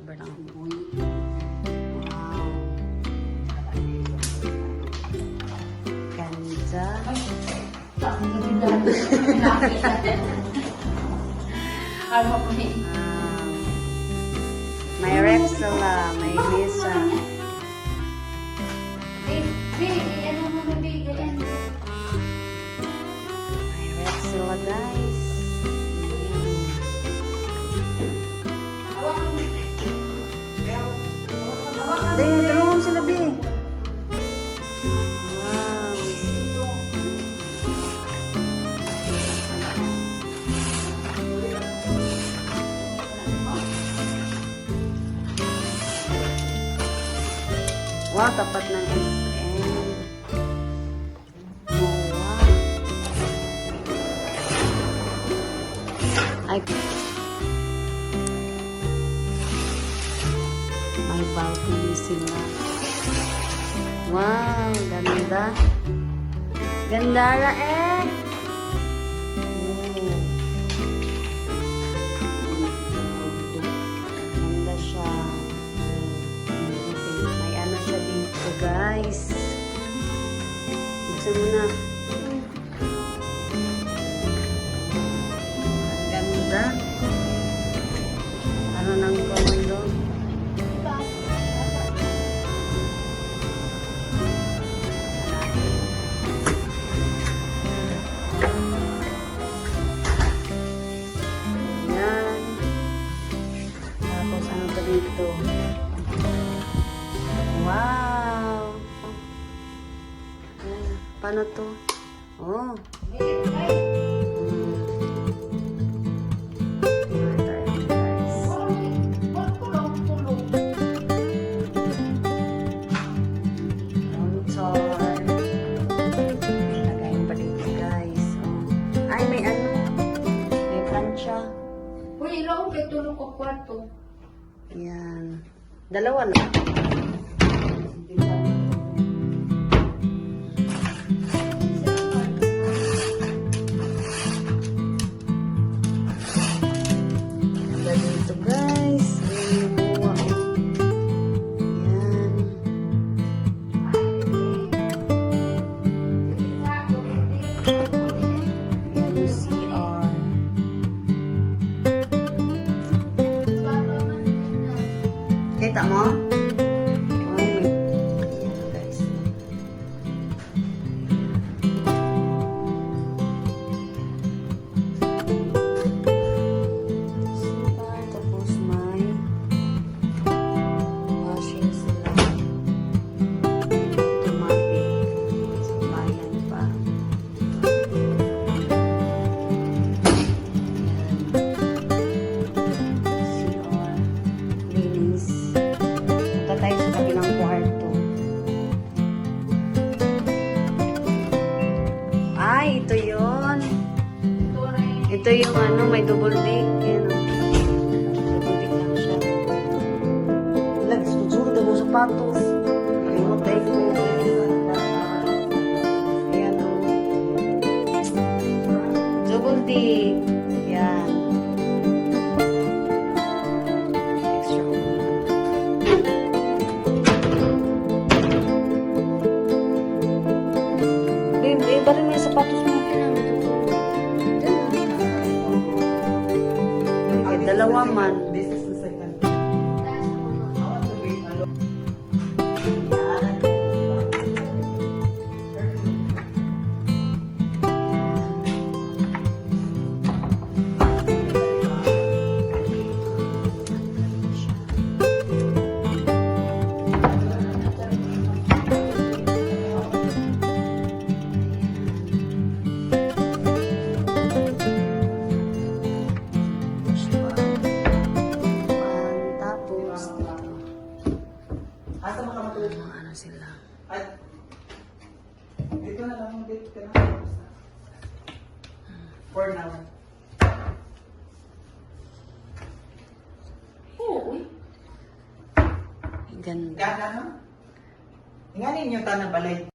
sobrang Uy. wow. Ganda. Ano ko eh. May rep sila, may mesa. Ano mo nabigyan? May rep sila, guys. Dahil tulungan sila, Bi. Wow, tapat ng SM. Oh, wow. Ay, may balcony sila. Wow, ganda. Ganda ra eh. Ganda siya. May ano siya dito, guys. Buksan mo na. Ang ganda. Ano nang komando? Yan. Tapos ano pa dito? Wow! Paano to? Oh! Lagayin pa dito, guys. Oh. Ay, may ano? May plancha. Uy, ilaw kay tulong ko kwarto. Yan. Dalawa na. Ganda dito, guys. Ayan yung buwa, oh. Yan. Yan yung CR. Kita mo? Ay, ayan, guys. Tapos may washing sila. Automatic. Sa bayan pa. CR. Linis. Punta tayo sa kabilang kwarto. Ay, ito yun. Ito yung ano, may double dick. Yan o. Double dick lang siya. Nagsusunod ako sa patos. Limot tayo ko. Ayan o. Double dick. Yan. Extra ko. Babe, bari mo yung sapatos mo. Dalawa man. This is the second. Asa mo ka matulog? Ano sila? Ay, dito na lang, dito ka na. For now. Uy. Ganda. Gana no? Nga ninyo tanang balay.